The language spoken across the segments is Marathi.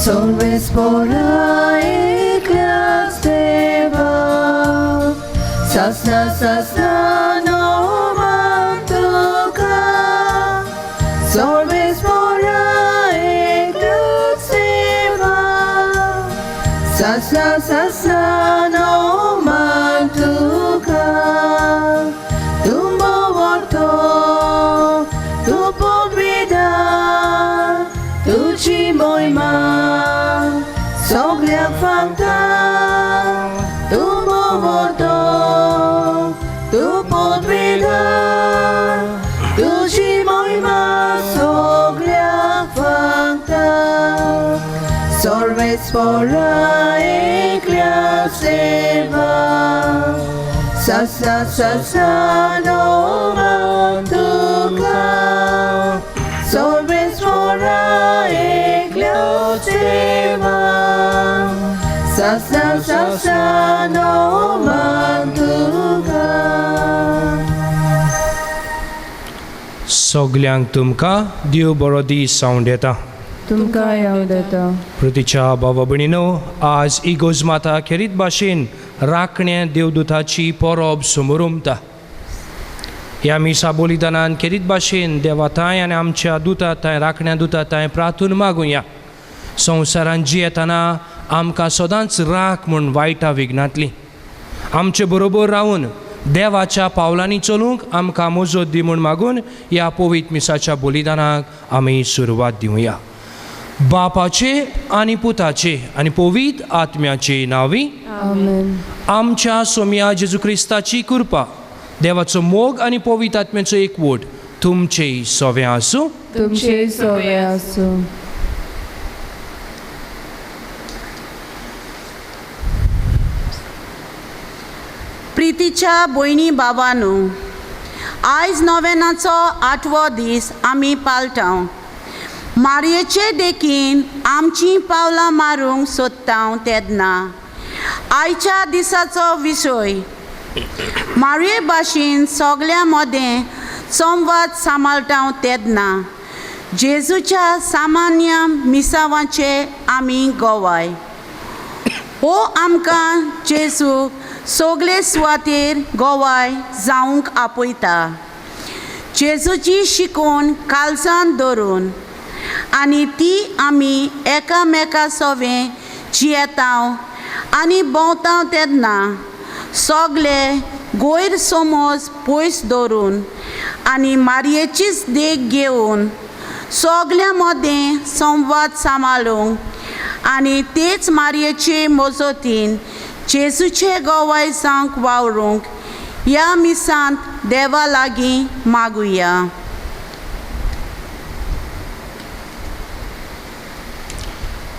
Solves pora eklias Deva, sasna sasna no mantuka. Solves pora eklias Deva, sasna sasna no mantuka. Tumbo vorto, tu podvida, tuci moima. Soglia fanta, tu movoto, tu podvida, tu ci moima. Soglia fanta, solves pora eklias Deva, sasna sasna no mantuka. Solves pora eklias Deva, sasna sasna no mantuka. सगल्यांक तुमकां देव बरो दीस जावं देता. तुमकां हांव देता. पृथ्वीच्या भावा भयणीनो, आज इगोज माता खेरीत भाशेन राखण्या देवदूताची परब समोर उमता. ह्या मिसा बलिदानान खेरीत भाशेन देवा थंय आनी आमच्या दुता थंय राखण्या दुता थंय प्रार्थना मागुया. संवसारान जियेतना आमकां सदांच राख म्हूण वायटा विघ्नांतली. आमचे बरोबर रावन देवाच्या पावलांनी चलूंक आमकां मजत दी म्हूण मागून ह्या पवित्र मिसाच्या बलिदानाक आमी सुरवात दिवया. बापाचे आनी पुताचे आनी पवित्र आत्म्याचे नांवी. आमेन. आमच्या सोम्या जेजू क्रिस्ताची कृपा, देवाचो मोग आनी पवित्र आत्म्याचो एकवट तुमचे सोवे आसूं. तुमचे सोवे आसूं. प्रितीच्या भयणी बाबांनो, आयज नोवेनाचो 8वो दीस आमी पालटाव. मारयेचे देखीन आमची पावलां मारूंक सोदता तेन्ना आयच्या दिसाचो विशय मारये भाशेन सगल्या मदें संवाद सांबाळटा तेन्ना जेजूच्या सामान्य मिसावांचे आमी गोवाय. हो आमकां जेजू सगळे सुवातेर गोवाय जावंक आपयता. जेजूची शिकवण काळजान धरून आनी ती आमी एकामेका सोवें जियेता आनी भोंवता तेन्ना सगळे गैरसमज पयस दवरून आनी मारयेचीच देख घेवन सगल्या मदें संवाद सांबाळूंक आनी तेच मारयेचे मजतीन जेजूचे गोवाय जावंक वावरूंक ह्या मिसांत देवा लागीं मागुया.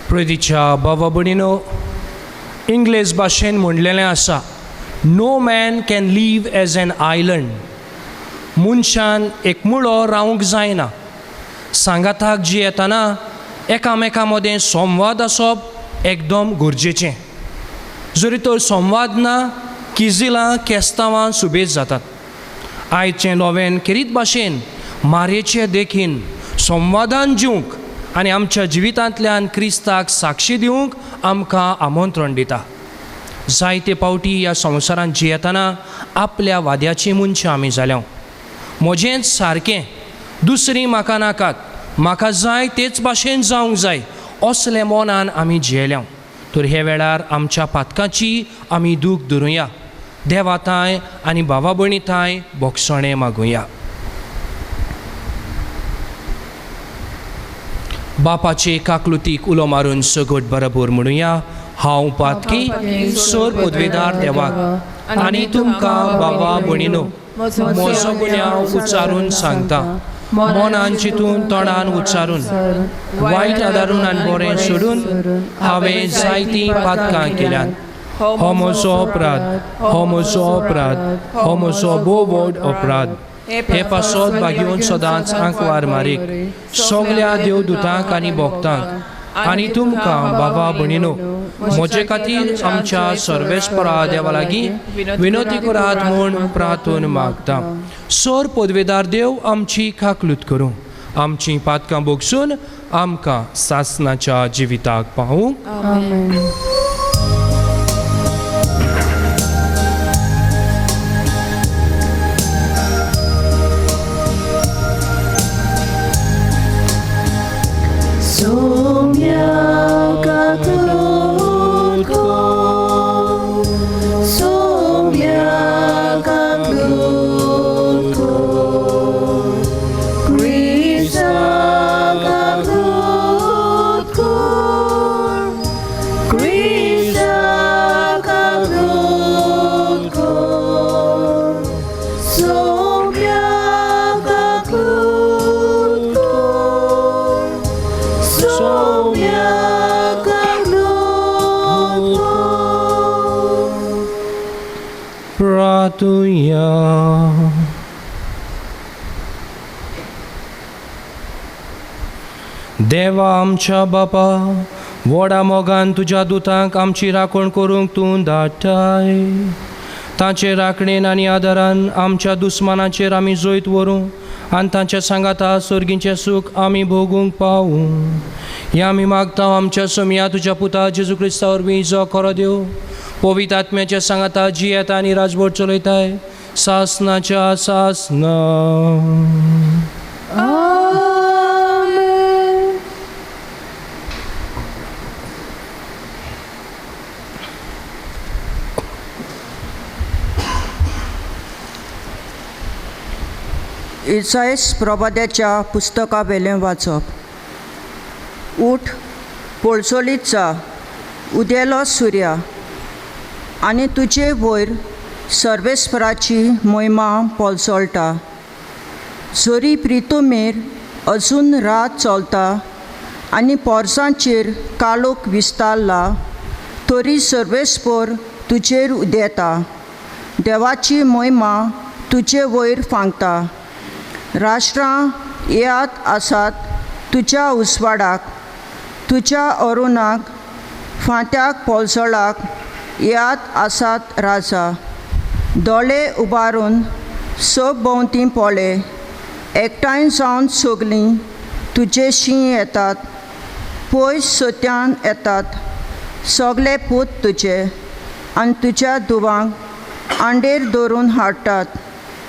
प्रितीच्या भावा भयणीनो, इंग्लीश भाशेन म्हणलेलें आसा, no man can live as an island. मनशान एकमुळो रावंक जायना. सांगाताक जियेतना एकामेका मदें संवाद आसप एकदम गरजेचें. जरी तर संवाद ना, किजिलां केस्तांवां सुबेज जातात. आयचें नोवेन खेरीत भाशेन मारयेचे देखीन संवादान जिवंक आनी आमच्या जिवितांतल्यान क्रिस्ताक साक्षी दिवंक आमकां आमंत्रण दिता. जायते पावटी ह्या संवसारांत जियेतना आपल्या वाद्याची मनशां आमी जाल्यां. म्हजेंच सारकें, दुसरीं म्हाका नाकात, म्हाका जाय तेच भाशेन जावंक जाय असले मोनान आमी जियेल्या. तर हे वेळार आमच्या पातकाची आमी दूख धरुया. देवा थंय आनी भावा भयणी थंय भोगसणें मागुया. बापाचे काकलुतीक उलो मारून सगट बरोबर म्हणुया. हांव पातकी सोर पदवेदार देवाक आनी तुमकां बाबा भयणीनो म्हजो गुन्यांव उच्चारून सांगता. मोनान चिंतून तोंडान उच्चारून वायट आदारून आनी बरें सोडून हांवें जायतीं पातकां केल्यात. हो म्हजो अपराध, हो म्हजो अपराध, हो म्हजो भोव व्हड अपराध. हे पासत भाग्योन सदांच आंकवार मारीक सगल्या देवदूतांक आनी भोगतांक आनी तुमकां बाबा भयणीनो म्हजे खातीर आमच्या सर्वेस्परा देवा लागीं विनोती करात म्हूण प्रार्थना मागता. सोर पदवेदार देव आमची काकलूत करूं. आमची पातकां भोगसून आमकां सासणाच्या जिविताक पावूंक आमेन. प्रार्थुया. देवा आमच्या बापा, व्हडा मोगान तुज्या दुतांक आमची राखण करूंक तूं धाडटाय. तांचे राखणेन आनी आदारान आमच्या दुस्मानाचेर आमी जोयत व्हरूं आनी तांच्या सांगाता सर्गीचें सूख आमी भोगूंक पावूं. हें आमी मागता आमच्या सोमया तुज्या पुता जेजू क्रिस्ता वरवीं जो खरो देव पवित्र आत्म्याच्या सांगाता जी येता आनी राजभर चलयताय सासनाच्या सासना. इसायस प्रभाद्याच्या पुस्तका वेलें वाचप. उठ, पळसोलीत जा, उदेलो सुर्या, आनी तुजे वयर सर्वेस्पराची मोहिमा पोलसोळटा. जोरी प्रितोमेर अजून रात चलता आनी पोरसांचेर काळोख विस्तारला, तरी सर्वेस्पर तुजेर उदेता. देवाची मोहिमा तुजे वयर फांगता. राष्ट्रां येयात आसात तुज्या उसवाडाक, तुज्या अरुणाक फांत्याक पोलसोळाक येयात आसात राजा. दोळे उबारून सोब भोंवती पळय, एकठांय जावन सगलीं तुजेशी येतात. पयस सोत्यान येतात सगळे पूत तुजे, आनी तुज्या दुवांक आंडेर दवरून हाडटात.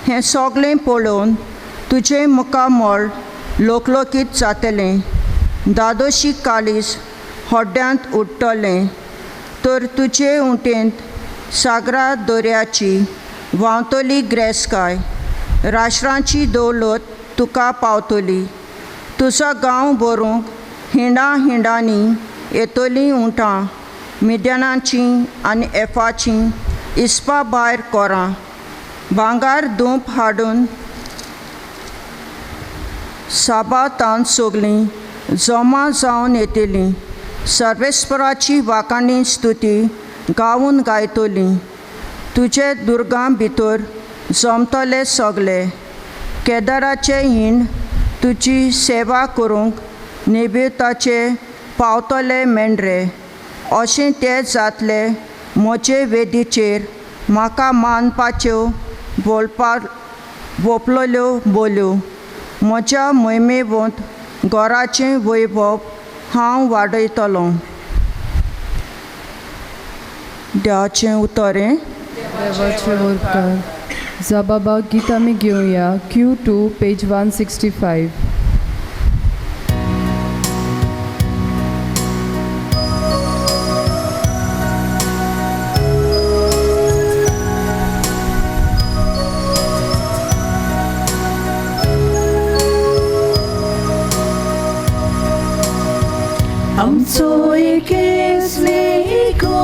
हें सगळें पळोवन तुजें मुखामळ लोकलोकीत जातलें. दादोशी काळीज होड्ड्यांत उडटलें, तर तुजे उंटेंत सागरा दर्याची व्हांवतली ग्रेस्काय. राष्ट्रांची दौलत तुका पावतली. तुजो गांव भरूंक हिंडांनी येतलीं उंटां, मिद्यानाचीं आनी एफाचीं इस्पा भायर कोरां. भांगार धूप हाडून साबातान सगलीं जमा जावन येतलीं. सर्वेस्पराची वाखाणी स्तुती गावून गायतलीं. तुजे दुर्गां भितर जमतले सगळे. केदाराचे हिंड तुजी सेवा करूंक नेबिताचे पावतले मेंढरे. अशें तें जातले म्हजे वेदीचेर म्हाका मानपाच्यो भोपलोल्यो बोल्यो. म्हज्या मोहिमेवंत घराचें वैभव हांव वाडयतलों. देवाचें उतरें. देवाचे उरकार. जबाबा गीत आमी घेवया. Q2 page 165. आमचो एकेच लेखो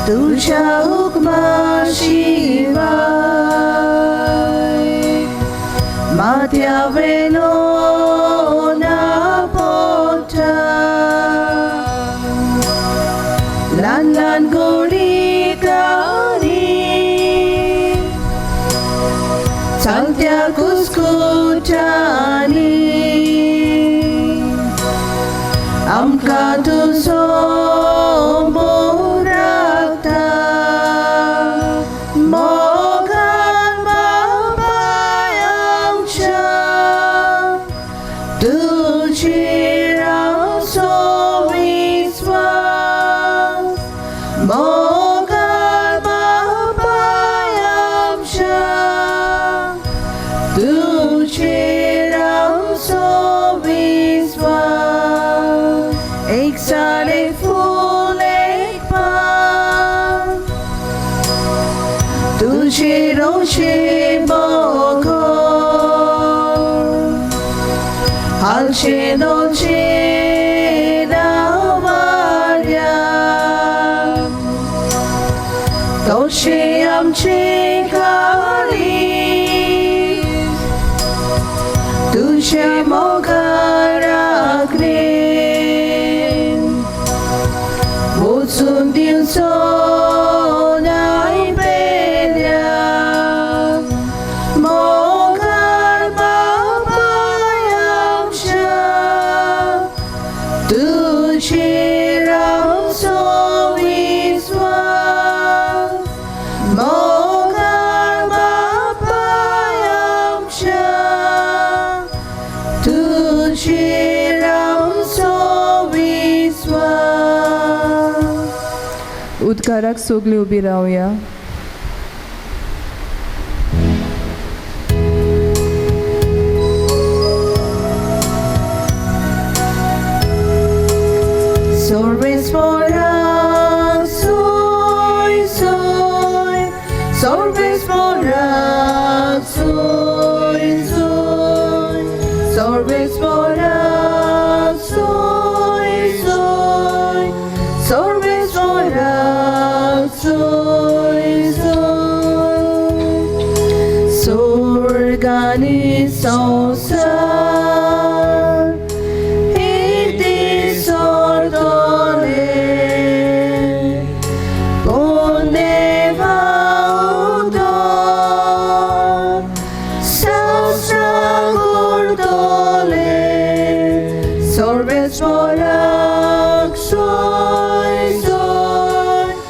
तुझ्या हुकमाशिवाय माथ्या वेलो ना पोटा. ल्हान ल्हान गोडी गाणी चालत्या कुस्कुटांनी आमकां तुजो मोग राखता. मोगान बापाय आमच्या मोगाळ बापाय आमच्या तुझेर आमचो विस्वास एक सारे फूल एक पान तुझे रोशे Alce dolce Maria Dolce amce caris Duce mogara grin Buzun din sona iberia उद्गाराक सगळीं उबी रावया. Sorves morak, soy, soy. Sorves morak, soy, soy. Sorves morak, soy, soy. Sorves morak, soy, soy. Sorgani sausar. Sorves morak, soy, soy.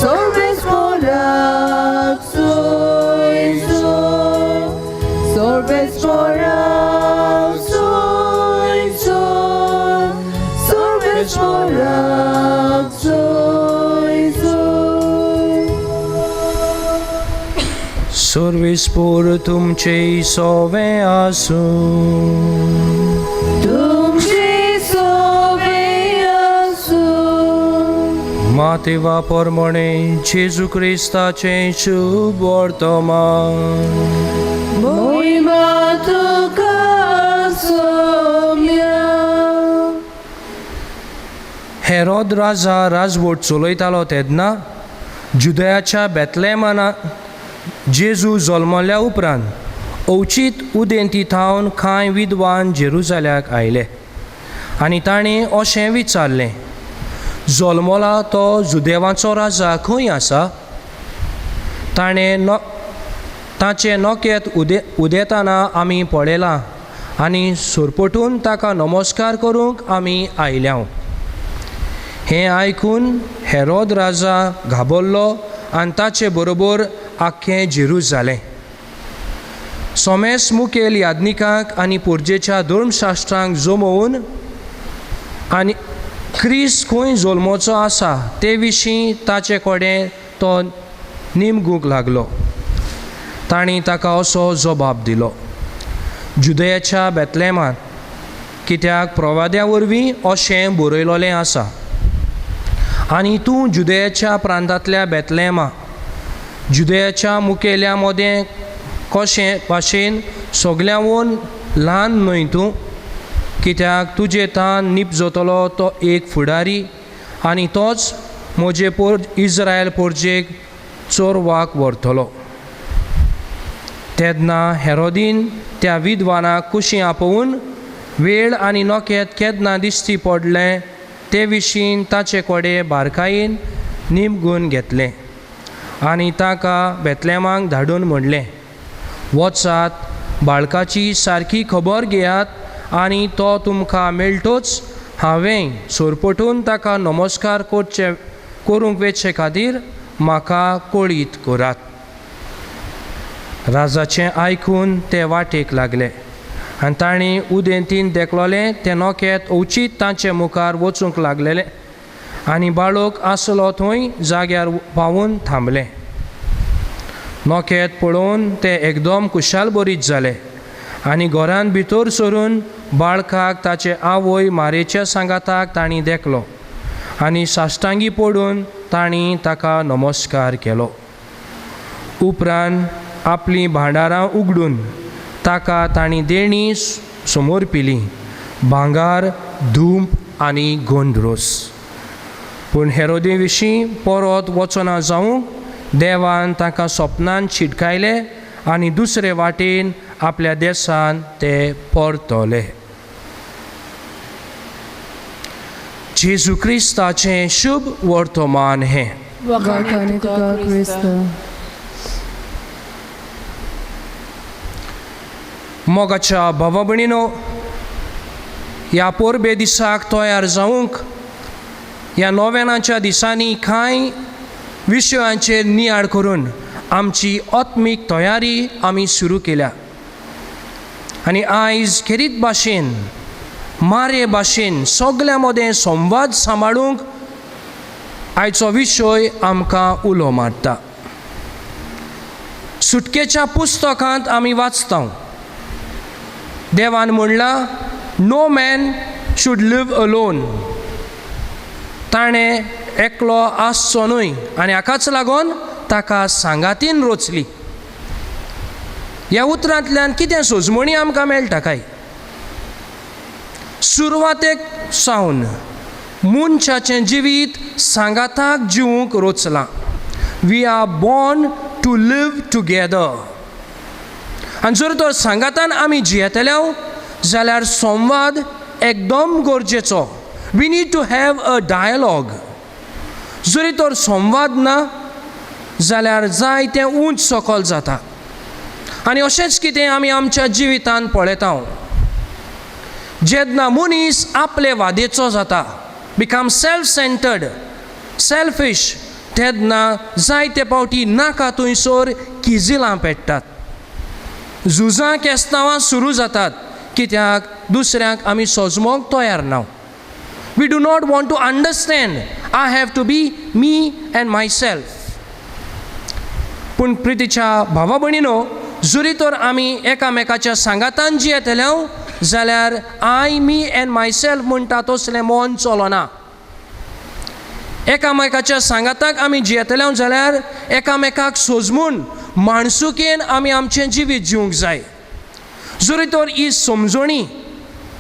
Sorves morak, soy, soy. Sorves morak, soy, soy. Sorves morak, soy, soy. Sorvis por तुमचे सोवे आसूं मातेवा पोरमणे जेजू क्रिस्ताचे शुभ वर्तमान Moima tuka somya. हेरोद राजा राजवट चलयतालो तेन्ना जुदयाच्या बेतलेमाना जेजू जल्मल्या उपरांत अवचीत उदेंती थावन कांय विद्वान जेरुजाल्याक आयले आनी ताणें अशें विचारलें जल्मला तो जुदेवाचो राजा खंय आसा ताचें नोकेत उदेताना आमी पळयलां आनी सोरपटून ताका नमस्कार करूंक आमी आयल्या. हें आयकून हेरोद राजा घाबरलो आनी ताचे बरोबर आख्खें जेरुजालेम सोमेस मुखेल यादनिकांक आनी पुर्जेच्या धर्मशास्त्रांक जमोवन आनी क्रिस्त खंय जल्मोचो आसा ते विशीं ताचे कडेन तो निमगूंक लागलो. तांणी ताका असो जबाब दिलो जुदयाच्या बेतलेमांत कित्याक प्रवाद्या वरवीं अशें बरयलोलें आसा आनी तूं जुदयाच्या प्रांतांतल्या बेतलेमा जुदयाच्या मुखेल्या मदें कशें भाशेन सगळ्यांवून ल्हान न्हय तूं कित्याक तुजे तान नीप जातलो तो एक फुडारी आनी तोच म्हजे इस्रायल पोरजेक चोरवाक व्हरतलो. तेन्ना हेरोदीन त्या विद्वानाक कुशीं आपोवन वेळ आनी नोकेत केन्ना दिश्टी पडलें ते विशीं ताचे कडेन बारकायेन निमगून घेतलें आनी ताका बेतलेमाक धाडून म्हणलें वचात बाळकाची सारकी खबर घेयात आनी तो तुमकां मेळटोच हांवें सोरपटून ताका नमस्कार करूंक वेचे खातीर म्हाका कळीत करात. राजाचें आयकून ते वाटेक लागले आनी ताणीं उदेंतीन देखलोलें तें नोकेत अवचीत तांचे मुखार वचूंक लागलेलें आनी बाळूक आसलो थंय जाग्यार पावून थांबलें. नोखेत पळोवन ते एकदम कुशाल बरीत जाले आनी घरांत भितर सरून बाळकाक ताचे आवय मारेच्या सांगाताक तांणी देखलो आनी साश्टांगी पडून तांणी ताका नमस्कार केलो. उपरांत आपलीं भांडारां उगडून ताका तांणी देणी समोर पिली, भांगार, धूप आनी गोंदरोस. पूण हेरोदे विशीं परत वचना जावंक देवान ताका सपनांत शिटकायले आनी दुसरे वाटेन आपल्या देशांत ते परतले. जेजू क्रिस्ताचें शुभ वर्तमान हें. वाखाणी तुका क्रिस्त. मोगाच्या भावा भयणीनो, ह्या परबे दिसाक तयार जावंक ह्या नोवेनाच्या दिसांनी कांय विशयांचेर नियाळ करून आमची आत्मीक तयारी आमी सुरू केल्या. आनी आयज खेरीत भाशेन मारे भाशेन सगल्या मदें संवाद सांबाळूंक आयचो विशय आमकां उलो मारता. सुटकेच्या पुस्तकांत आमी वाचता, देवान म्हणलां, no man should live alone. ताणें एकलो आसचो न्हय आनी हाकाच लागून ताका सांगातीन रचली. ह्या उतरांतल्यान कितें सोजमणी आमकां मेळटा काय? सुरवातेक सावन मनशाचें जिवीत सांगाताक जिवूंक रचलां. We are born to live together. आनी जर तर सांगातान आमी जियेतले जाल्यार संवाद एकदम गरजेचो. We need to have a dialogue. जरी तर संवाद ना जाल्यार जायतें उंच सकल जाता. आनी अशेंच कितें आमी आमच्या जिवितांत पळयता. जेन्ना मनीस आपले वादेचो जाता, बिकम सेल्फ सेंटर्ड, सेल्फीश, तेन्ना जायते फावटी नाका थंयसर किजिलां पेट्टात. झुजां केस्तांवां सुरू जातात कित्याक दुसऱ्यांक आमी सोजमोंक तयार ना. We do not want to understand. I have to be me and myself. पूण प्रितीच्या भावा भयणीनो, जरी तर आमी एकामेकाच्या सांगातान जियेतले जाल्यार आय, मी एंड मायसेल्फ म्हणटा तसलें मन चलना. एकामेकाच्या सांगाताक आमी जियेतले जाल्यार एकामेकाक सोजमून माणसुकेन आमी आमचें जिवीत जिवंक जाय. जरी तर ही समजणी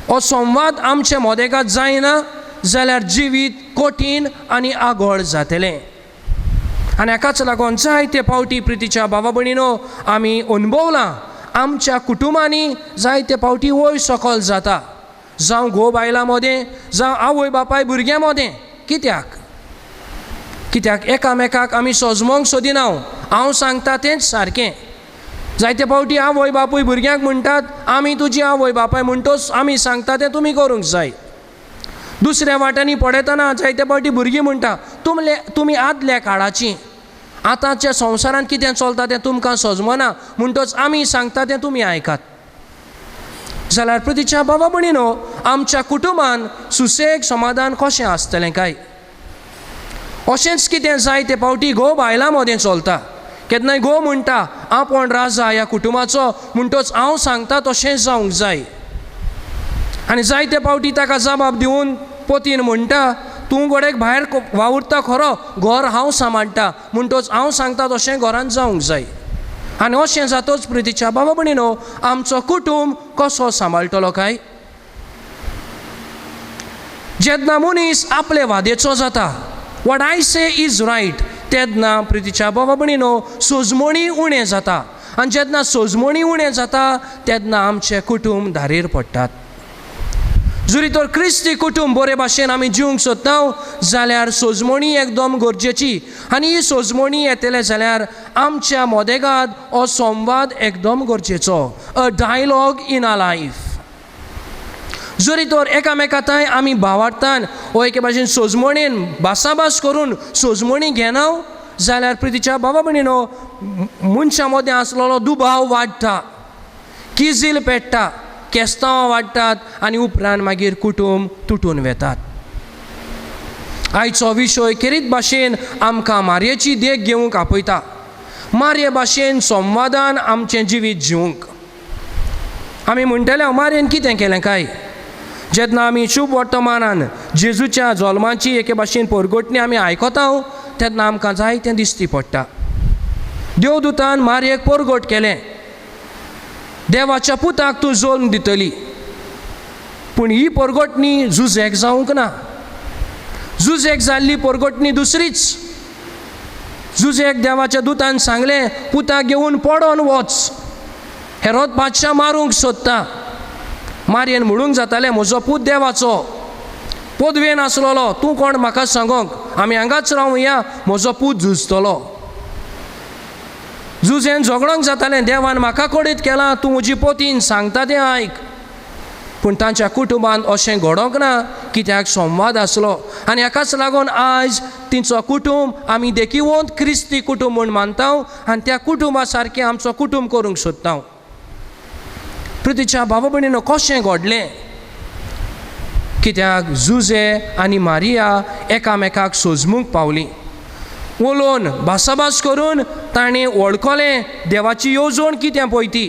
हो संवाद आमचे मोदेगांत जायना जाल्यार जिवीत कठीण आनी आगोळ जातलें. आनी हाकाच लागून जायते फावटी प्रितीच्या भावा भयणीनो आमी अनुभवलां, आमच्या कुटुंबांनी जायते फावटी वयर सकल जाता. जावं घोव बायलां मदें, जावं आवय बापाय भुरग्यां मदें. कित्याक एकामेकाक आमी सोजमोंक सोदिना. हांव सांगता तेंच सारकें. जायते फावटी आवय बापूय भुरग्यांक म्हणटात, आमी तुजी आवय बापाय म्हणटोच आमी सांगता तें तुमी करूंक जाय. दुसऱ्या वाट्यांनी पळयतना जायते फावटी भुरगीं म्हणटा, तुमी आदल्या काळाची, आतांच्या संवसारांत कितें चलता तें तुमकां सजमना म्हणटोच आमी सांगता तें तुमी आयकात. जाल्यार प्रितीच्या भावा भयणीनो, आमच्या कुटुंबान सुसेग समाधान कशें आसतलें काय? अशेंच कितें जायते फावटी घोव बायलां मदें चलता. केन्नाय घोव म्हणटा, आपूण राजा ह्या कुटुंबाचो म्हणटोच हांव सांगता तशें जावंक जाय. आनी जायते फावटी ताका जबाब दिवन पतीन म्हणटा, तूं गोडेक भायर वावुरता खरो, घर हांव सांबाळटा म्हणटोच हांव सांगता तशें घरांत जावंक जाय. आनी अशें जातोच प्रितीच्या भावा भयणीनो आमचो कुटुंब कसो सांबाळटलो काय? जेन्ना मनीस आपले वादेचो जाता, what I say is right, तेन्ना प्रितीच्या भावा भयणीनो सोजमणी उणें जाता. आनी जेन्ना सोजमणी उणें जाता तेन्ना आमचे कुटुंब धारेर पडटात. जरी तर क्रिस्ती कुटुंब बरे भाशेन आमी जिवंक सोदता जाल्यार सोजमणी एकदम गरजेची. आनी ही सोजमणी येतले जाल्यार आमच्या मोदेगांत हो संवाद एकदम गरजेचो. A dialogue in our life. जरी तर एकामेकांताय आमी भावार्थान हो एके भाशेन सोजमणेन भासाभास करून सोजमणी घेना जाल्यार प्रितीच्या भावा भयणीनो मनशा मदें आसलेलो दुबाव वाडटा, किजील पेट्टा, केस्तांवां वाडटात आनी उपरांत मागीर कुटुंब तुटून वेतात. आयचो विशय केरीत भाशेन आमकां मारयेची देख घेवंक आपयता. मारये भाशेन संवादान आमचें जिवीत जिवंक. आमी म्हणटले मारयेन कितें केलें काय. जेन्ना आमी शुभ वर्तमानान जेजूच्या जल्माची एके भाशेन परगोटणी आमी आयकता तेन्ना आमकां जायतें दिश्टी पडटा. देवदूतान मारयेक परगोट केलें, देवाच्या पुताक तूं जल्म दितली. पूण ही परगोटणी जुजेक जावंक ना. जुजेक जाल्ली परगोटणी दुसरीच. जुजेक देवाच्या दुतान सांगलें पुताक घेवन पडोवन वच, हेरोद बादशाह मारूंक सोदता. मारयेन म्हणूंक जातालें म्हजो पूत देवाचो, पदवेन आसलोलो, तूं कोण म्हाका सांगोंक, आमी हांगाच रावया, म्हजो पूत झुजतलो. जुजेन झगडोंक जातालें, देवान म्हाका कोडीत केलां, तूं म्हजी पोतीन सांगता तें आयक. पूण तांच्या कुटुंबान अशें घडोंक ना, कित्याक संवाद आसलो. आनी हाकाच लागून आयज तिचो कुटुंब आमी देखीवंत क्रिस्ती कुटुंब म्हूण मानता आनी त्या कुटुंबा सारकें आमचो कुटुंब करूंक सोदता. प्रितीच्या भावा भयणीनो, कशें घडलें? कित्याक जुजे आनी मारिया एकामेकाक सोजमूंक पावलीं. उलोवन भासाभास करून ताणें वळखलें देवाची येवजण कितें पळय ती,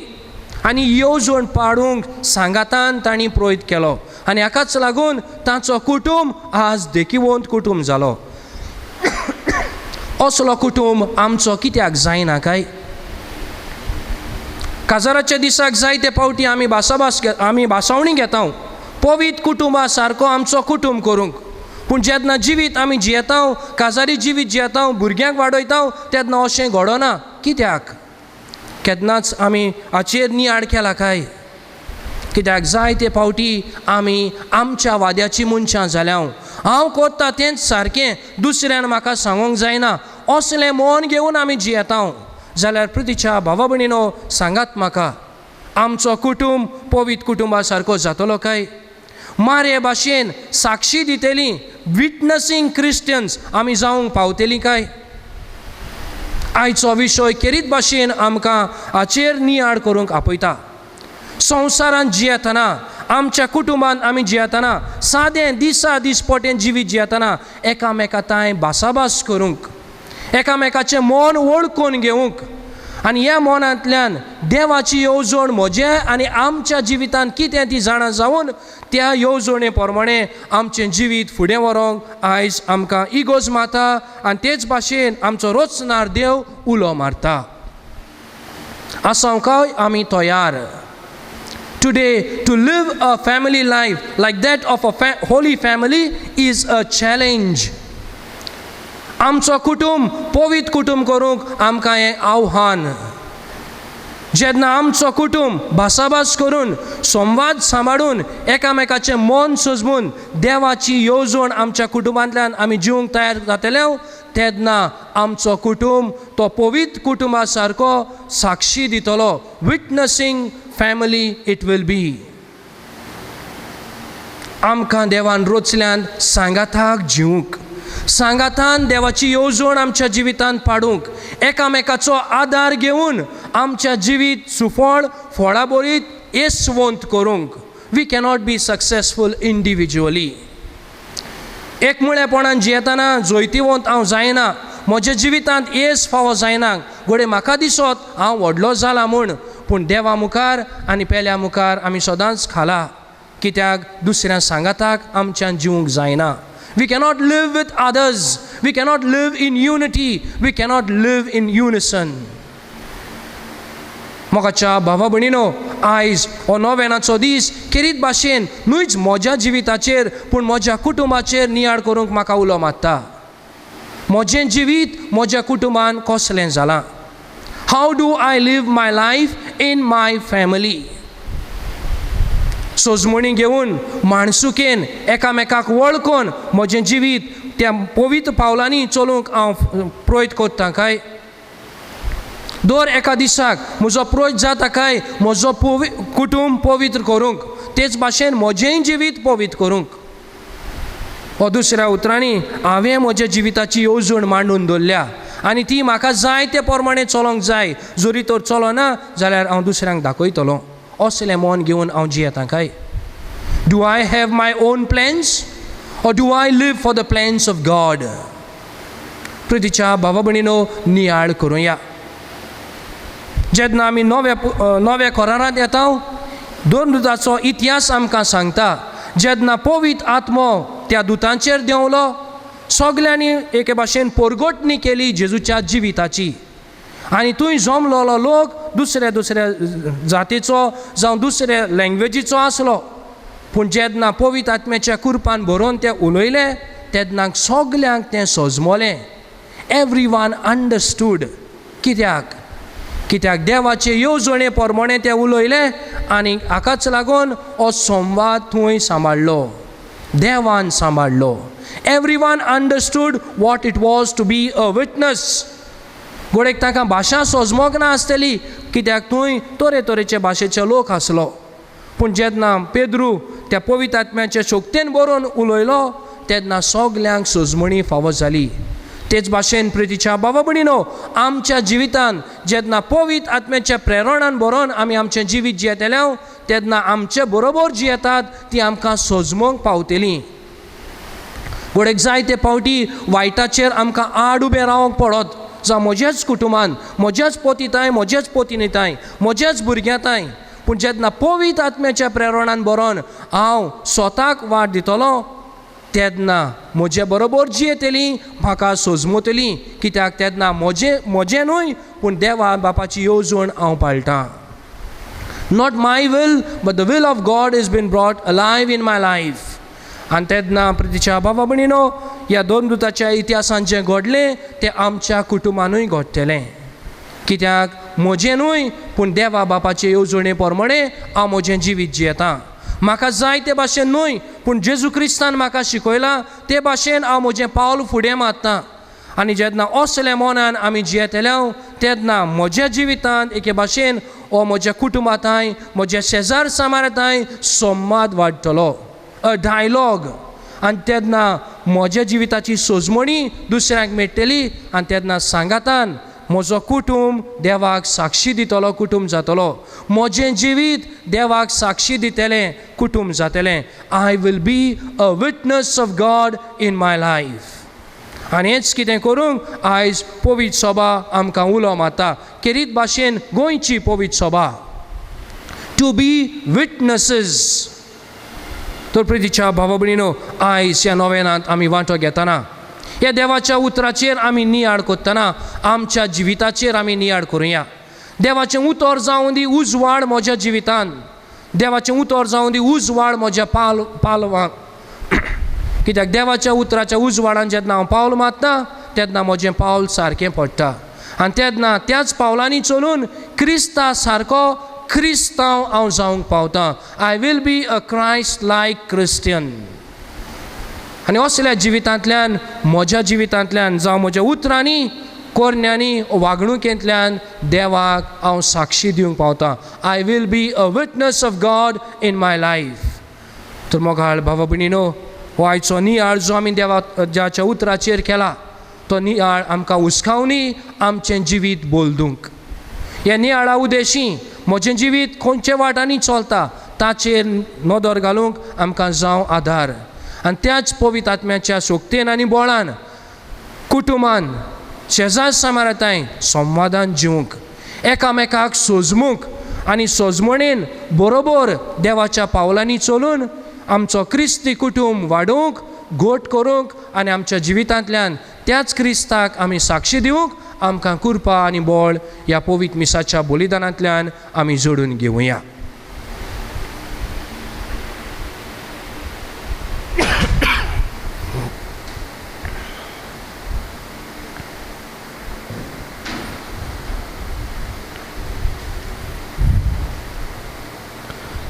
आनी येवजण पाडूंक सांगातान तांणी प्रयत्न केलो. आनी हाकाच लागून तांचो कुटुंब आज देखीवंत कुटुंब जालो. असलो कुटुंब आमचो कित्याक जायना काय? काजाराच्या दिसाक जायते फावटी आमी भासावणी घेता पवित्र कुटुंबा सारको आमचो कुटुंब करूंक. पूण जेन्ना जिवीत आमी जियेता, काजारी जिवीत जियेता, भुरग्यांक वाडयता, तेन्ना अशें घडोना. कित्याक? केन्नाच आमी हाचेर नियाड केला काय? कित्याक जायते फावटी आमी आमच्या वाद्याची मनशां जाल्या. हांव करता तेंच सारकें, दुसऱ्यान म्हाका सांगूंक जायना, असलें मन घेवन आमी जियेता. जाल्यार प्रितीच्या भावा भयणीनो, सांगात म्हाका, आमचो कुटुंब पवित्र कुटुंबा सारको जातलो काय? मारे भाशेन साक्षी दितेली विटनसींग क्रिस्टियन्स आमी जावंक पावतलीं काय? आयचो विशय केरीत भाशेन आमकां हाचेर नियाड करूंक आपयता. संवसारांत जियेतना, आमच्या कुटुंबान आमी जियेतना, सादें दिसपटें जिवीत जियेतना एकामेकाताय भासाभास करूंक, एकामेकाचें मन वळखून घेवंक, आनी ह्या मनांतल्यान देवाची येवजण म्हजे आनी आमच्या जिवितांत कितें ती जाणा जावन त्या येवजणे प्रमाणें आमचें जिवीत फुडें व्हरोंक आयज आमकां इगोज माता. आनी तेच भाशेन आमचो रोचनार देव उलो मारता. आसांवकाय आमी तयार. Today, to live a family life like that of a holy family is a challenge. आमचो कुटुंब पवित्र कुटुंब करूंक आमकां हें आव्हान. जेन्ना आमचो कुटुंब भासाभास करून, संवाद सांबाळून, एकामेकाचें मन सजमून देवाची येवजण आमच्या कुटुंबांतल्यान आमी जिवंक तयार जातले, तेन्ना आमचो कुटुंब तो पवित्र कुटुंबा सारको साक्षी दितलो. विटनसींग फॅमिली इट वील बी. आमकां देवान रोचल्यान सांगाताक जिवंक, सांगातान देवाची येवजण आमच्या जिवितांत पाडूंक, एकामेकाचो आदार घेवन आमच्या जिवीत सुफळ फळां बरीत येसवंत करूंक. We cannot be successful individually. एकमुळेपणान जियेतना जोयतीवंत हांव जायना, म्हज्या जिवितांत येस फावो जायना, घोडे म्हाका दिसत हांव व्हडलो जाला म्हूण. पूण देवा मुखार आनी पेल्या मुखार आमी सदांच खाला, कित्याक दुसऱ्या सांगाताक आमच्यान जिवंक जायना. We cannot live with others. We cannot live in unity. We cannot live in unison. मोगाच्या भावा भयणीनो, आयज हो नोवेनाचो दीस केरीत भाशेन न्हूच म्हज्या जिविताचेर पूण म्हज्या कुटुंबाचेर नियाड करूंक म्हाका उलो मारता. म्हजें जिवीत म्हज्या कुटुंबान कसलें जालां? How do I live my life in my family? सोजमणी घेवन, माणसुकेन, एकामेकाक वळखून म्हजें जिवीत त्या पवित्र पावलांनी चलूंक हांव प्रयत्न करतां काय? दर एका दिसाक म्हजो प्रयत्न जाता काय म्हजो कुटुंब पवित्र करूंक, तेच भाशेन म्हजेंय जिवीत पवित्र करूंक? हो दुसऱ्या उतरांनी हांवें म्हज्या जिविताची येवजण मांडून दवरल्या आनी ती म्हाका जाय ते प्रमाणें चलोंक जाय. जरी तर चलना जाल्यार हांव दुसऱ्यांक दाखयतलों. असलें मन घेवन हांव जियेतां काय? Do I have my on plans Or do I live for the plans of God? प्रितीच्या भावा भयणीनो, नियाळ करूया. जेन्ना आमी नव्या करारांत येता, दोन दुतांचो इतिहास आमकां सांगता. जेन्ना पवित्र आत्मो त्या दुतांचेर देंवलो, सगल्यांनी एके भाशेन परगटणी केली जेजूच्या जिविताची. आनी थंय जमलोलो लोक दुसऱ्या जातीचो जावं दुसऱ्या लँग्वेजीचो आसलो, पूण जेन्ना पवित्र आत्म्याच्या कृपान भरोवन ते उलयले तेन्ना सगल्यांक तें सजमलें. Everyone understood. कित्याक देवाचे येवजणे प्रमाणे ते उलयले आनी हाकाच लागून हो संवाद थंय सांबाळलो, देवान सांबाळलो. Everyone understood what it was to be a witness. घोडेक ताका भाशा सजमोंक ना आसतली, कित्याक थंय तरेतरेचे भाशेचे लोक आसलो. पूण जेन्ना पेद्रू त्या पवित्र आत्म्याच्या शक्तीन बरोवन उलयलो तेन्ना सगल्यांक सजमणी फावो जाली. तेच भाशेन प्रितीच्या भावा भयणीनो, आमच्या जिवितान जेन्ना पवित्र आत्म्याच्या प्रेरणान बरोवन आमी आमचें जिवीत जियेतले तेन्ना आमचे बरोबर जी येतात ती आमकां सजमोंक पावतलीं. घोडेक जायते फावटी वायटाचेर आमकां आड उबें रावंक पडत, जावं म्हजेच कुटुंबान, म्हजेच पोतिताय, म्हजेच पोतिनिताय, म्हजेच भुरग्यांताय. पूण जेन्ना पवित्र आत्म्याच्या प्रेरणान बरोवन हांव स्वताक वाट दितलो तेन्ना म्हजे बरोबर जी येतलीं म्हाका सजमतलीं. कित्याक तेन्ना म्हजें न्हय पूण देवा बापाची येवजण हांव पाळटां. Not my will but the will of God is been brought alive in my life. आनी तेन्ना प्रितीच्या भावा भयणीनो, ह्या दोन दुतांच्या इतिहासान जें घडलें तें आमच्या कुटुंबानूय घडटलें. कित्याक म्हजें न्हय पूण देवा बापाचे येवजणे प्रमाणे हांव म्हजें जिवीत जियेतां. म्हाका जाय ते भाशेन न्हय पूण जेजू क्रिस्तान म्हाका शिकयलां ते भाशेन हांव म्हजें पावल फुडें मारतां. आनी जेन्ना असले मनान आमी जियेतले तेन्ना म्हज्या जिवितांत एके भाशेन हो म्हज्या कुटुंबांताय, म्हज्या शेजार सामारांताय संवाद वाडटलो, अ डायलॉग. आनी तेन्ना म्हज्या जिविताची सजमणी दुसऱ्यांक मेळटली आनी तेन्ना सांगातान म्हजो कुटुंब देवाक साक्षी दितलो कुटुंब जातलो. म्हजें जिवीत देवाक साक्षी दितलें कुटुंब जातलें. I will be a witness of God in my life. आनी हेंच कितें करूंक आयज पवित्र सभा आमकां उलो मारता. केरीत भाशेन गोंयची पवित्र सभा टू बी विटनसीस. तर प्रितीच्या भावा भयणीनो, आयज ह्या नोवेनांत आमी वांटो घेतना ह्या देवाच्या उतराचेर आमी नियाळ करतना आमच्या जिविताचेर आमी नियाळ करुया. देवाचें उतर जावं दी उजवाड म्हज्या जिवितान, देवाचें उतर जावं दी उजवाड म्हज्या पालवांक. कित्याक देवाच्या उतराच्या उजवाडान जेन्ना हांव पावल मारता तेन्ना म्हजें पावल सारकें पडटा. आनी तेन्ना त्याच पावलांनी चलून क्रिस्ता सारको क्रिस्तांव हांव जावंक पावतां. I will be a Christ like Christian. आनी असल्या जिवितांतल्यान, म्हज्या जिवितांतल्यान जावं म्हज्या उतरांनी, कोरण्यांनी, वागणुकेंतल्यान देवाक हांव साक्षी दिवंक पावतां. I will be a witness of God in my life. तर मोगाळ भावा भयणीनो, हो आयचो नियाळ जो आमी देवाच्या उतराचेर केला तो नियाळ आमकां हुस्कावनी आमचें जिवीत बोलदूंक. ह्या नियाळा उद्देशी म्हजें जिवीत खंयचे वाटांनी चलता ताचेर नदर घालूंक आमकां जावं आदार. आनी त्याच पवित्र आत्म्याच्या शक्तीन आनी बळान कुटुंबान, शेजार सामाराताय संवादान जिवंक, एकामेकाक सजमूंक आनी सजमणेन बरोबर देवाच्या पावलांनी चलून आमचो क्रिस्ती कुटुंब वाडोवंक, घोट करूंक आनी आमच्या जिवितांतल्यान त्याच क्रिस्ताक आमी साक्षी दिवंक आमकां कृपा आनी बळ ह्या पवित्र मिसाच्या बलिदानांतल्यान आमी जोडून घेवया.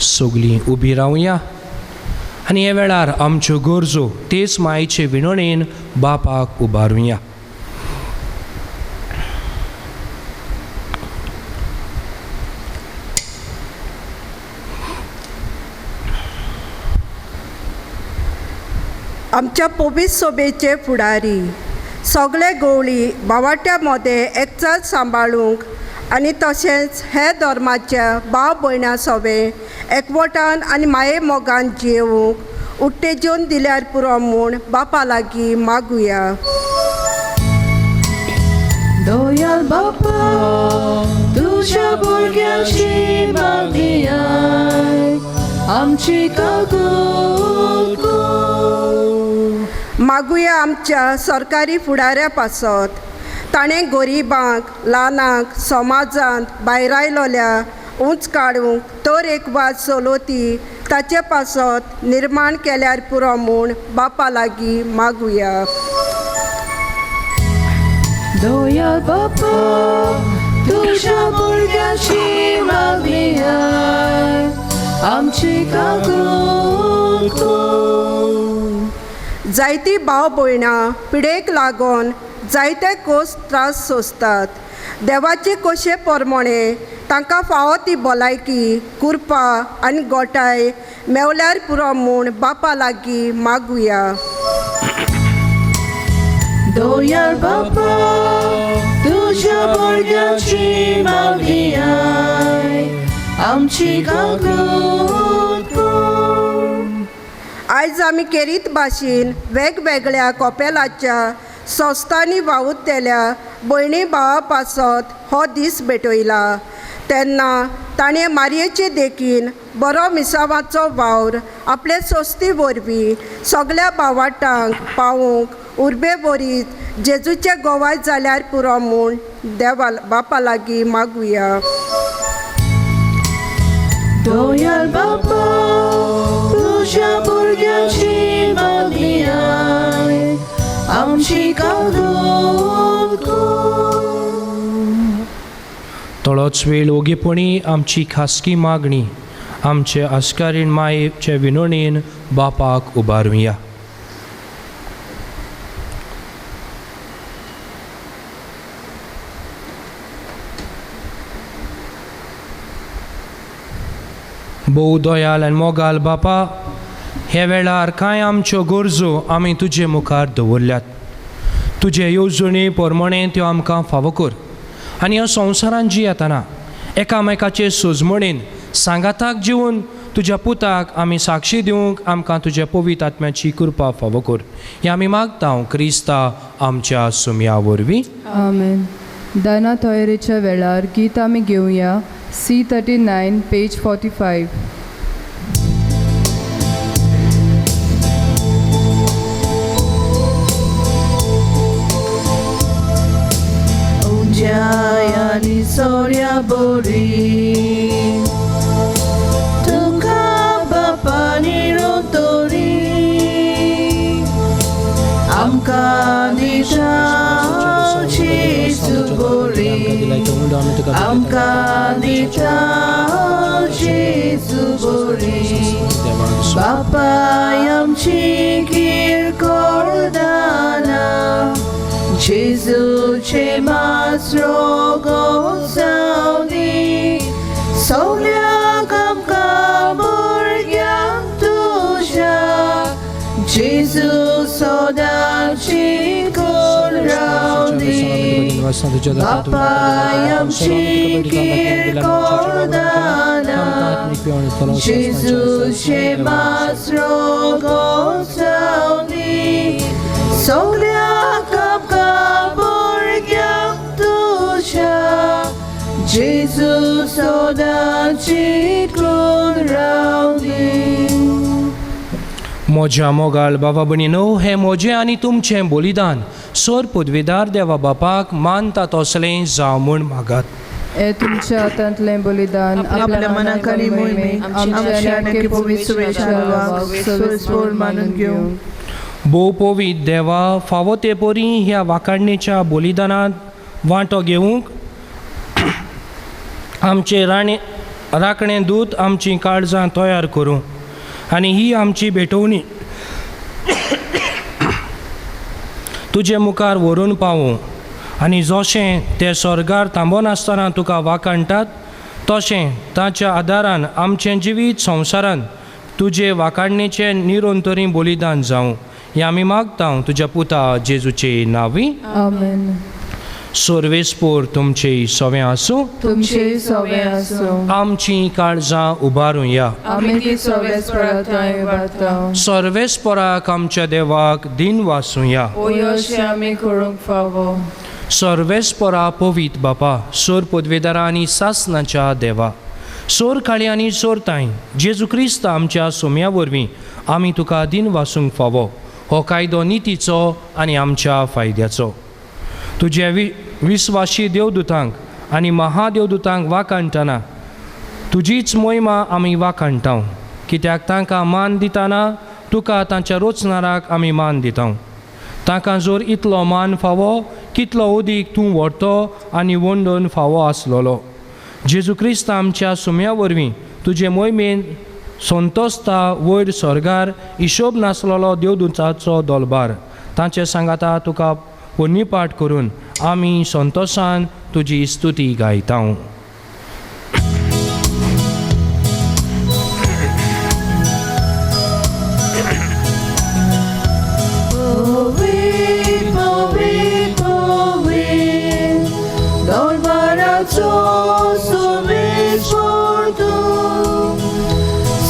सगलीं उबी रावया आनी हे वेळार आमच्यो गरजो तेच मायेचे विणणेन बापाक उबारुया. आमच्या पवित्र सभेचे फुडारी सगळे गवळी भावाट्या मदें एकचार सांबाळूंक आनी तशेंच हे धर्माच्या भाव भयणां सवे एकवटान आनी माये मोगान जियेवूंक उत्तेजन दिल्यार पुरो म्हूण बापा लागीं मागुया. दयाल बापा तुझ्या भुरग्यांची मागणी आमची काकूट कर. मागुया आमच्या सरकारी फुडाऱ्या पासत ताणें गरिबांक ल्हानांक समाजांत भायर आयलोल्या उंच काडूंक तर एक वाज चलोवती ताचे पासत निर्माण केल्यार पुरो म्हूण बापा लागीं मागुया. दयाल बापा तुझ्या भुरग्यांची मागणी आमची काकूट कर. जायतीं भाव भयणां पिडेक लागून जायते कोस त्रास सोंसतात. देवाचे कोशे पोरमोणे तांकां फावो ती भलायकी कुरपा आनी गोठाय मेवल्यार पुरो म्हूण बापा लागीं मागुया. दयाल बापा तुझ्या भुरग्यांची मागणी आमची काकूट कर. आयज आमी केरीत भाशेन वेगवेगळ्या कोपेलाच्या संस्थांनी वावुरतेल्या भयणी भावा पासत हो दीस भेटयला. तेन्ना ताणें मारयेचे देखीन बरो मिसावाचो वावर आपले सोस्ती वरवीं सगळ्या भावाटांक पावूंक उर्बे बरीत जेजूचे गोवाय जाल्यार पुरो म्हूण देवा बापा लागीं मागुया. दयाल बापा तुझ्या भुरग्यांची मागणी आमची काकूट कर. थोडोच वेळ ओगेपणी आमची खासगी मागणी आमचे आस्कारीण मायेचे विनोणेन बापाक उबारुया. भोव दयाल आनी मोगाल बापा, हे वेळार कांय आमच्यो गरजो आमी तुजे मुखार दवरल्यात. तुजे येवजणी पोरमोणे त्यो आमकां फावो कर आनी ह्या संवसारांत जियेतना एकामेकाचे सोजमणीन सांगाताक जिवन तुज्या पुताक आमी साक्षी दिवंक आमकां तुज्या पवित्र आत्म्याची कृपा फावो कर. हें आमी मागता क्रिस्ता आमच्या सुमया वरवीं. आमेन. दाना तयारेच्या वेळार गीत आमी घेवया. C39 page 45. Jayani Soria Bori Tuka Bapani Rotori Amka Nisha Jesu Bori Amka Nisha Jesu Bori Bapa Yamchi Kir Kordana Jezucie masrogo saudi Sogliakam kaburgiam tusha Jezus odaci kolraudi Bapayam shikir kordana Jezucie masrogo saudi Sogliakam kaburgiam tusha Jesus odaci kolraudi. मोज्या मोगाल बाबा भयणीनो, हे मोजे आनी तुमचें बलिदान सोर पदवीदार देवा बापाक मानता तसलें जावं म्हूण मागात. हे तुमच्या हातांतलें बलिदान आपल्या मनाक आनी मोहिमेक आमच्या नेके पवित्र वेळार मानून घेवं. भोव पवित्र देवा, फावो ते परी ह्या वाकाडणेच्या बलिदानांत वांटो घेवंक आमचे राखणें दूत आमची काळजां तयार करूं आनी ही आमची भेटवणी तुजे मुखार व्हरून पावूं आनी जशें ते स्वर्गार थांबोन आसतना तुका वाकाणटात तशें ताच्या आदारान आमचें जिवीत संवसारांत तुजे वाकाडणेचें निरंतरी बलिदान जावं. हें आमी मागता तुज्या पुता जेजूचे नांवी. आमेन. सर्वेस्पोर तुमचे सवे आसूं तुमचे सवे आसूं आमची काळजां उबारूया आमी ती सर्वेस्परांताय उबारता सर्वेस्पराक आमच्या देवाक दिन वासूया ओयोशे आमी करूंक फावो सर्वेस्परा पवित बापा सोर पदवेदारा आनी सासनाच्या देवा सोर काळी आनी सोरताय जेजू क्रिस्त आमच्या सोम्या वरवीं आमी तुका दिन वासूंक फावो हो कायदो नितीचो आनी आमच्या फायद्याचो तुजे विस्वाशी देवदूतांक आनी महादेवदूतांक वाखाणटना तुजीच मोहिमा आमी वाखाणटाव कित्याक तांकां मान दितना तुका तांच्या रोचणाराक आमी मान दिता तांकां जोर इतलो मान फावो कितलो उदीक तूं व्हरतो आनी वंडोवन फावो आसलोलो जेजू क्रिस्त आमच्या सुम्या वरवीं तुजे मोहिमेन संतोस्ता वयर स्वर्गार हिशोब नासलोलो देवदूताचो दोलबार तांचे सांगाता तुका पुण्यपाठ करून आमी संतोशान तुजी स्तुती गायता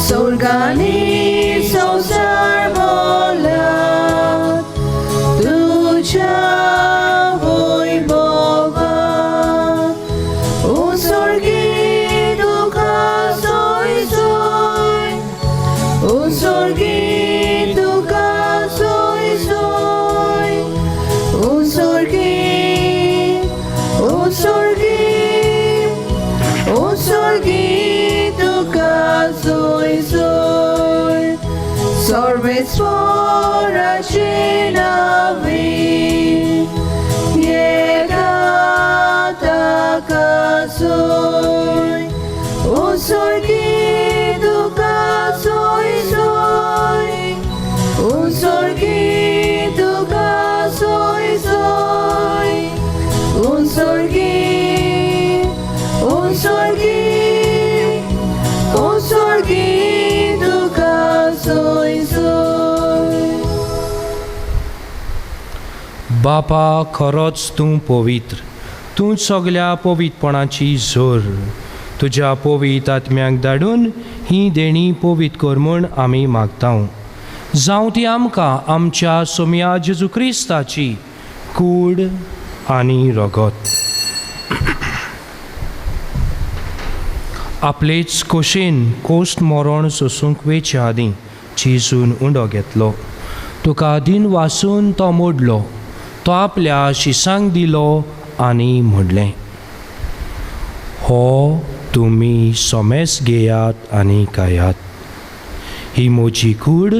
Sorgani संसार मोला तुझ्या वैभवा उसर्गी तुका सोय सोय उसर्गी तुका सोय सोय उसर्गी उसर्गी उसर्गी soy soy सर्वेस्वराचे नावे येगा ताका सोय उसर्गी तुका सोय सोय उसर्गी तुका सोय सोय उसर्गी उसर्गी बापा खरोच तूं पवित्र तूं सगल्या पवित्रपणाची जोर तुज्या पवित्र आत्म्याक धाडून ही देणी पवित्र कर म्हूण आमी मागता जावं ती आमकां आमच्या सोम्या जेजू क्रिस्ताची कूड आनी रगत आपलेच खोशेन कोश्ट मरण सोसूंक वेचे आदीं चिसून उंडो घेतलो तुका दिन वासून तो मोडलो तो आपल्या शिसांक दिलो आनी म्हणलें हो तुमी सोमेस घेयात आनी खायात ही म्हजी कूड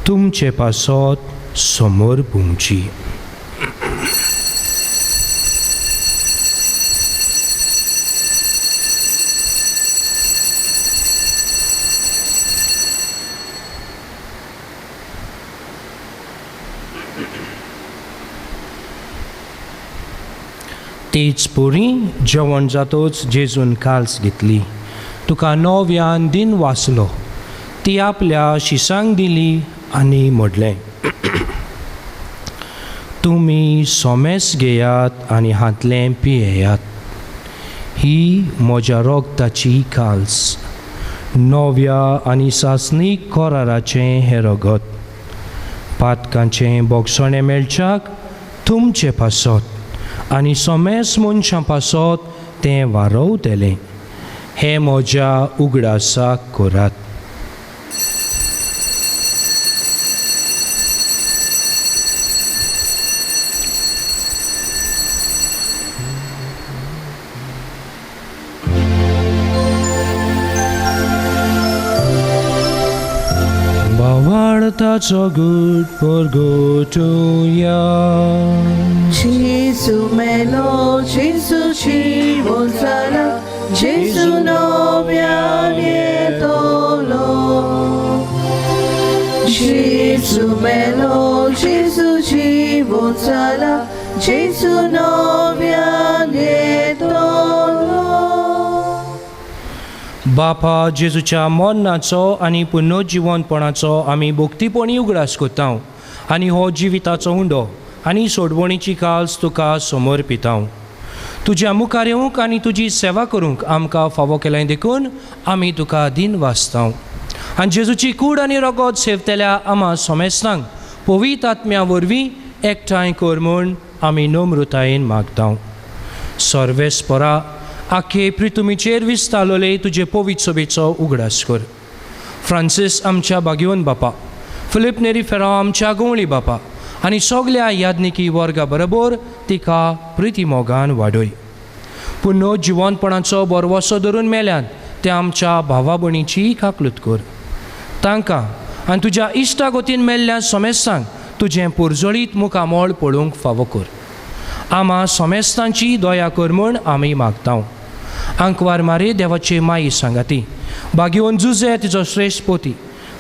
तुमचे पासत समोर भोंवची तेच पोरी जेवण जातोच जेजून काल्स घेतली तुका नव्यान दिन वाचलो ती आपल्या शिसांक दिली आनी म्हणलें तुमी सोमेस घेयात आनी हातलें पियेयात ही म्हज्या रोगताची काल्स नव्या आनी सासनीक कराराचें हें रगत पातकांचें बोगसणें मेळच्याक तुमचे पासत आनी सोमेस मनशां पासत तें वारोवतलें हें म्हज्या उगडासाक करात बावार्थाचो गूट परगोटुया Gesù melo, Gesù ci volzala, Gesù no vianetolo. Gesù melo, Gesù ci volzala, Gesù no vianetolo. बापा जेजूच्या मरणाचो आनी पुनर्जिवनपणाचो आमी भोक्तीपणी उगडास कोत्ता आनी हो जिविताचो उंडो आनी सोडवणीची काल्स तुका समोर पितांव. तुज्या मुखार येवंक आनी तुजी सेवा करूंक आमकां फावो केलें देखून आमी तुका दिन वाचतांव. आनी जेजूची कूड आनी रगत सेवतेल्या आमा सोमेस्तांक पवित्र आत्म्या वरवीं एकठांय कर म्हूण आमी नम्रतायेन मागतांव. सर्वेस्परा आख्खे पृथ्वीचेर विस्तारलोले तुजे पवित्र सभेचो उगडास कर. फ्रांसीस आमच्या बागीवन बापा, फिलिप नेरी फेरांव आमच्या गवळी बापा आनी सगल्या यादनिकी वर्गा बरोबर तिका प्रिती मोगान वाडय. पुन्नो जिवंतपणाचो बरवसो धरून मेल्यान त्या आमच्या भावा भयणीची काकलूत कर. तांकां आनी तुज्या इश्टा गोतीन मेल्ल्या सोमेस्तांक तुजें पुरजळीत मुखामोळ पळोवंक फावो कर. आमा सोमेस्तांची दया कर म्हूण आमी मागतांव. आंकवार मारे देवाचे माई सांगाती, बागीवन जुजे तिचो श्रेश्ठ पोती,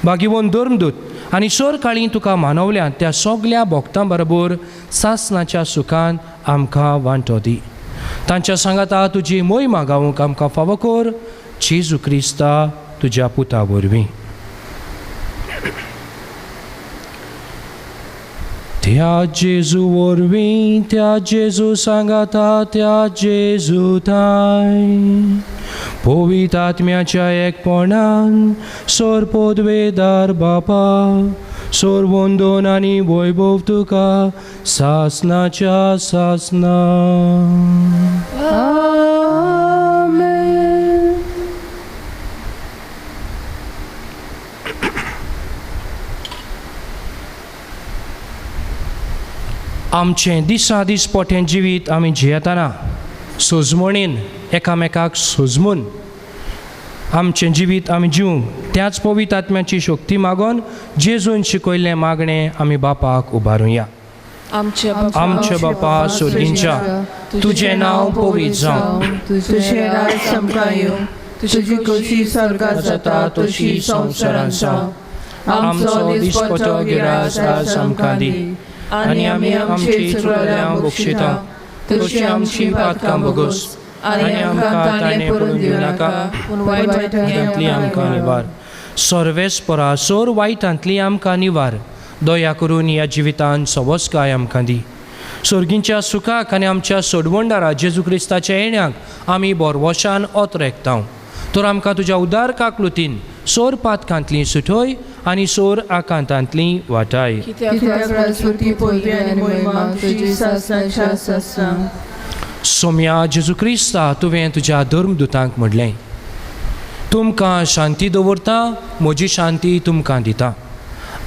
बागीवन धर्मदूत आनी सर काळी तुका मानवल्यान त्या सगल्या भक्तां बरोबर सासणाच्या सुखान आमकां वांटो दी. तांच्या सांगाता तुजी मोहीमा गावूंक आमकां फावो कर. जेजू क्रिस्ता तुज्या पुता वरवीं. त्या जेजू वरवीं, त्या जेजू सांगाता, त्या जेजू थाय पवित्र आत्म्याच्या एकपणान सोर पोदवेदार बापा, सोर वंदन आनी वैभव तुका सासणाच्या सासना. आमचें दिसा दीस पोटें जिवीत आमी जियेतना सोजमणीन एकामेकाक सोजमून आमचें जिवीत आमी जिवंक त्याच पवित्र आत्म्याची शक्ती मागोन जेजून शिकयल्लें मागणें आमी बापाक उबारुया. आमचे बापा सोर्गींच्या, तुजें नांव पवित्र जावं, तुजें राज आमकां येवं, तुजी कशी स्वर्गांत जाता तशी संवसारांत जावं. आमचो दिसपटो गिरास आज आमकां दी, आनी आमी आमची चुकल्यांक बक्षिता तशी आमची पातकां बगोस, आनी आमकां ताणे पडून दिवं नाका, पूण वायटांतली आमकां निवार. सर्वेस्परा सोर वायटांतली आमकां निवार. दया करून ह्या जिवितांत सवस्काय आमकां दी. सर्गींच्या सुखाक आनी आमच्या सोडवणदारा जेजू क्रिस्ताच्या येण्याक आमी बोरवोशान ओत रेखतांव. तर आमकां तुज्या उदार काकलुतीन सोर पातकांतली सुटय आनी सोर आकांतांतली वाटाय. सोम्या जेजू क्रिस्ता तुवें तुज्या धर्मदुतांक म्हणलें, तुमकां शांती दवरता, म्हजी शांती तुमकां दिता.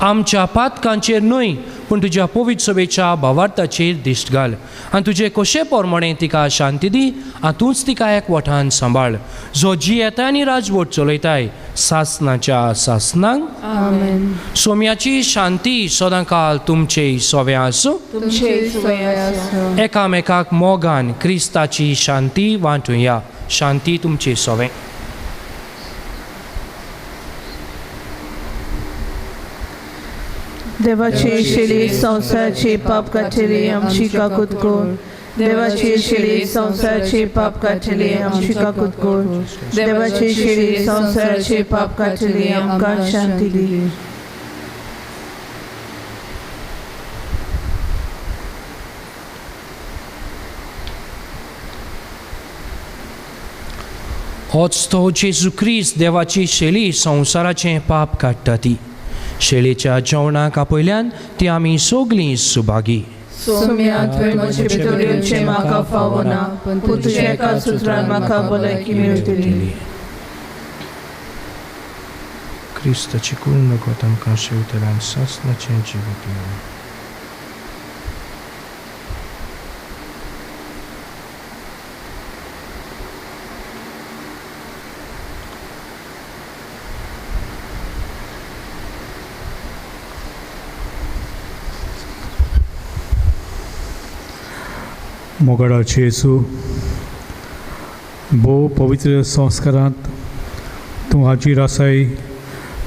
आमच्या पातकांचेर न्हय पूण तुज्या पवित्र सभेच्या भावार्थाचेर दिश्ट घाल आनी तुजे कशे पोरमणे तिका शांती दी आनी तूंच तिका एकवटान सांबाळ, जो जी येता आनी राजवट चलयताय सासणाच्या सासनांक. सोम्याची शांती सदां काल तुमचे सोवे आसूं. एकामेकाक मोगान क्रिस्ताची शांती वांटुया. शांती तुमचे सोवे. देवाची शेळी संवसाराची पाप काटेली आमची काकूत कोर. देवाची शेळी संवसाराची पाप काटेली आमची काकूत कोर. देवाची शेळी संवसाराची पाप काटेली आमकां शांती दी. होच तो जेजू क्रिस्त देवाची शेळी संवसाराचें पाप काडटा ती. शेळेच्या जेवणाक आपयल्यान ती आमी सगलीं सुभागी. सोम्या तुवें म्हजे भितर येवचें म्हाका फावो ना, पूण तुज्या एका सुत्रान म्हाका भलायकी मेळटली. क्रिस्ताची कूड नकळत आमकां शेवतल्यान सासणाचें जिवीत मेळ्ळें. मोगडा जेजू, भोव पवित्र संस्कारांत तूं हाजीर आसाय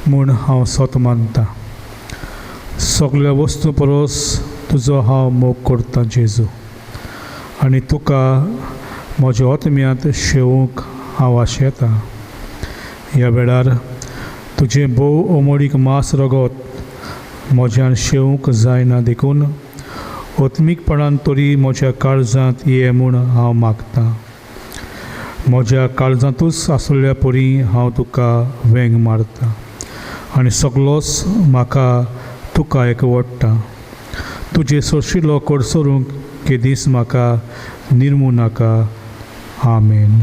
म्हूण हांव सोत मानता. सगळ्या वस्तू परस तुजो हांव मोग करतां जेजू, आनी तुका म्हज्या आत्म्यांत शेवूंक हांव आशेतां. ह्या वेळार तुजें भोव अमोडीक मास रगत म्हज्यान शेवूंक जायना देखून ओत्मीकपणान तरी म्हज्या काळजांत ये म्हूण हांव मागतां. म्हज्या काळजांतूच आसलेल्या परी हांव तुका वेंग मारतां आनी सगळोच म्हाका तुका एकवडटा. तुजे सोशिल्लो कोडसरूंक केदीस म्हाका निर्मू नाका. आमेन.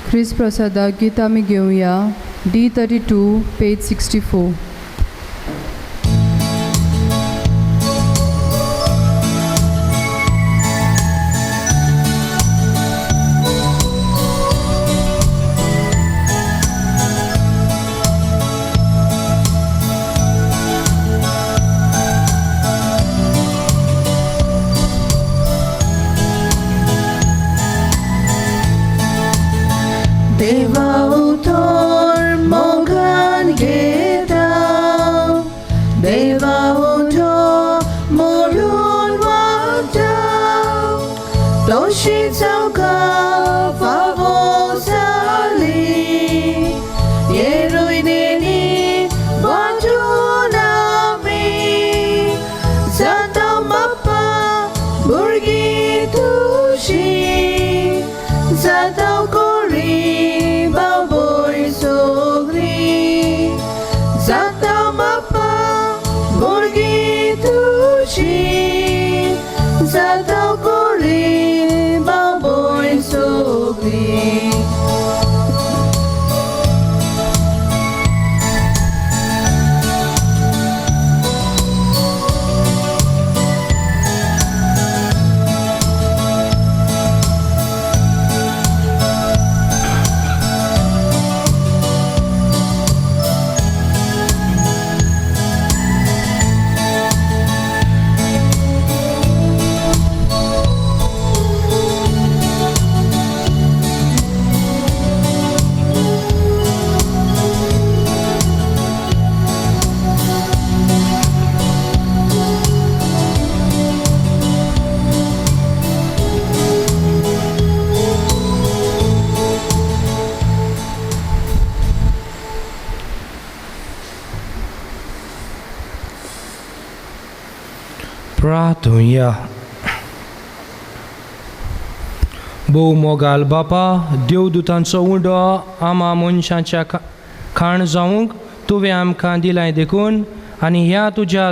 ख्रिस्त प्रसादाक गीत आमी घेवया. D32 page 64. Deva utor mogan geta, Deva utor morun wata, Toshi zauka favosali, Yeruineni batunami, Zatamapa burgi tushi, Zatau kori baboy sogri, Zatau mapa burgi tushi, Zatau kori baboy sogri. प्रार्थुया. भोव मोगाल बापा, देवदूतांचो उंडो आमा मनशांच्या खाण जावंक तुवें आमकां दिलाय देखून आनी ह्या तुज्या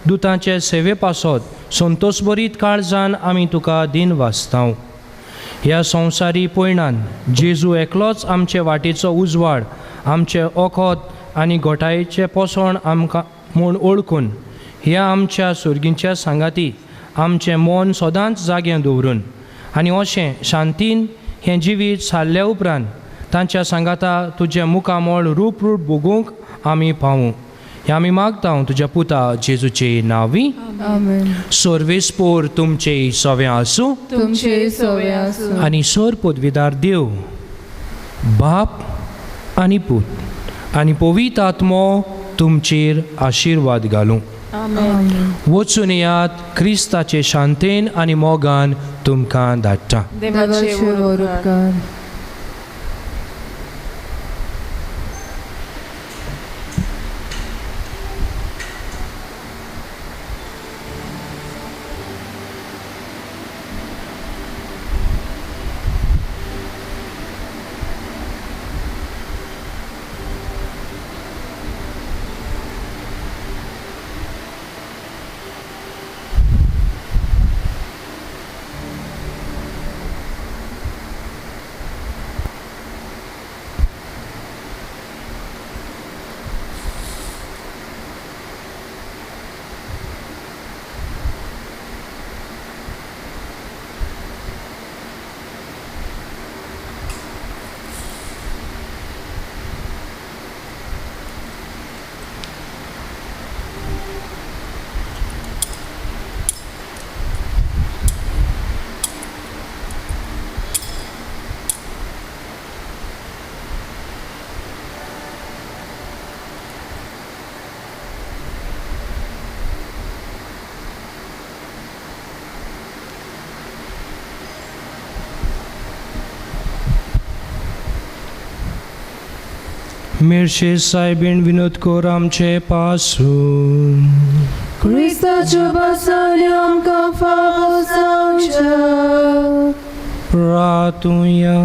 दुतांचे सेवे पासत संतोश भरीत काळजान आमी तुका दिन वाचतांव. ह्या संवसारी पयणान जेजू एकलोच आमचे वाटेचो उजवाड, आमचे ओखोत आनी घोटायेचें पोसण आमकां म्हूण ओळखून ह्या आमच्या सुर्गींच्या सांगाती आमचें मन सदांच जागें दवरून आनी अशें शांतीन हें जिवीत सारल्या उपरांत तांच्या सांगाता तुजें मुखामोळ रूप भोगूंक आमी पावूं. हें आमी मागता तुज्या पुता जेजूचे नांवी. आमेन. सर्वेस्पोर तुमचे सवें आसूं तुमचे सवें आसूं. आनी सर पदवीदार देव बाप आनी पूत आनी पवित्र आत्मो तुमचेर आशिर्वाद घालूं. वचून यात क्रिस्ताचे शांतेन आनी मोगान तुमकां धाडटा. देवाचे उपकार. मिरशे सायबीण विनोद कोर आमचे पासून क्रिस्ताच्या बसाने आमकां फावो सांगच्या प्रार्थुया.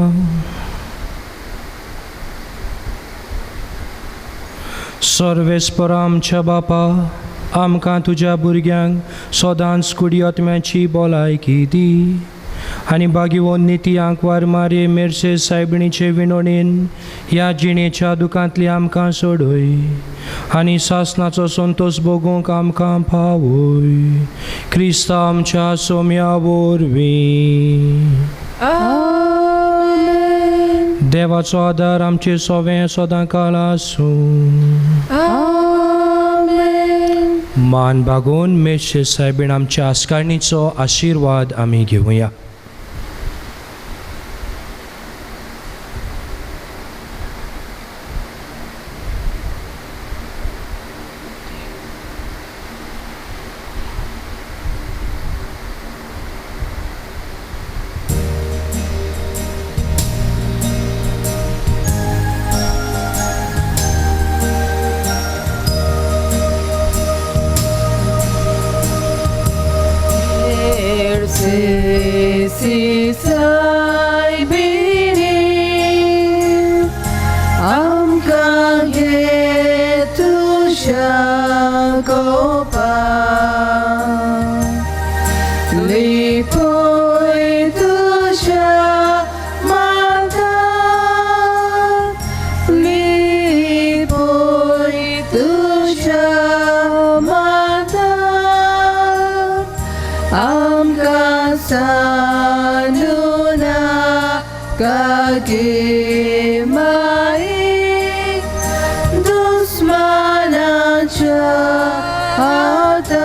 सर्वेस्पर आमच्या बापा, आमकां तुज्या भुरग्यांक सदांच कुडियत्म्याची भलायकी दी आनी बागीवोन नित्यांक वार मारये मेरशे सायबिणीचे विणवणेन ह्या जिणेच्या दुखांतली आमकां सोडय आनी सासणाचो संतोष भोगूंक आमकां फावय. क्रिस्ता आमच्या सोम्या वरवीं. देवाचो आदार आमचे सोवें सदां काळ आसूं. मान बागोवन मेरशे सायबीण आमच्या आस्कारणीचो आशिर्वाद आमी घेवया. आमकां घे तुज्या कोपा लिपोय तुज्या माथ्यार लिपोय तुज्या माथ्यार आमकां सांडू नाका गे माये दुस्मानाच्या हातार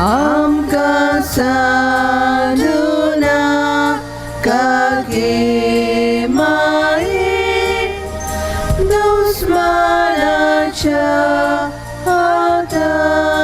आमकां सांडू नाका गे माये दुस्मानाच्या हातार.